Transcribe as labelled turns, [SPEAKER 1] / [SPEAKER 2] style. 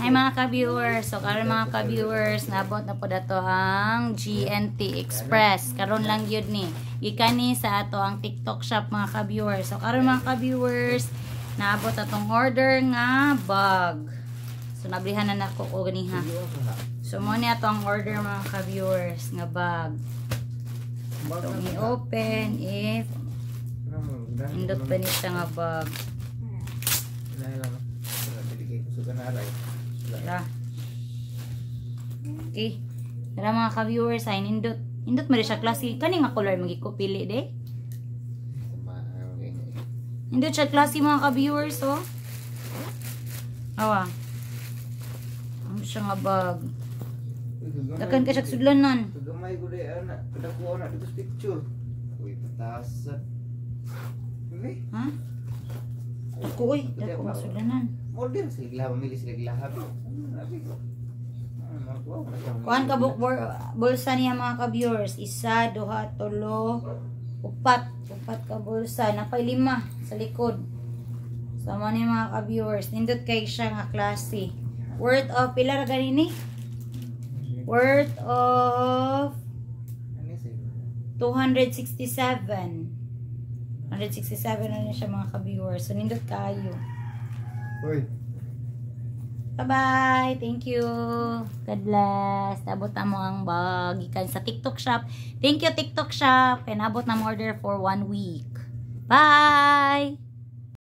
[SPEAKER 1] Hi mga ka-viewers. So karon mga ka-viewers, nabot na po dato ang GNT Express. Karon lang yun ni. Gikan ni sa ato ang TikTok shop mga ka-viewers. So karon mga ka-viewers, naabot atong order nga bag. So nablihan na nako ko ganiha. So mo ni ato ang order mga ka-viewers nga bag. So i-open if indot pa ni siya nga bag. Okay. Tara mga ka-viewers, ay nindot. Nindot mo rin siya klase. Kani nga color magikupili de. Nindot siya klase mga ka-viewers, oh. Awa. Ano siya nga bag. Dakan ka siya sudlanan.
[SPEAKER 2] Gamay ko de anak. Padakuha na dito sa picture. Uy, patasan. Okay?
[SPEAKER 1] Ha? Ako, uy. Dako masudlanan.
[SPEAKER 2] Order sila gilahab, mamili sila gilahab.
[SPEAKER 1] Kuhan ka bulsa niya mga ka-viewers. Isa, duha, tulo, upat. Upat ka bulsa. Napay 5 sa likod. Sama niya mga ka-viewers. Nindot kay siya nga klase. Worth of, pila ra ganini? Worth of 267. 167 na niya siya mga ka-viewers. So, nindot kayo. Bye-bye. Thank you. God bless. Nabot na mo ang bag. Ikan sa TikTok shop. Thank you, TikTok shop. And nabot na mo order for 1 week. Bye!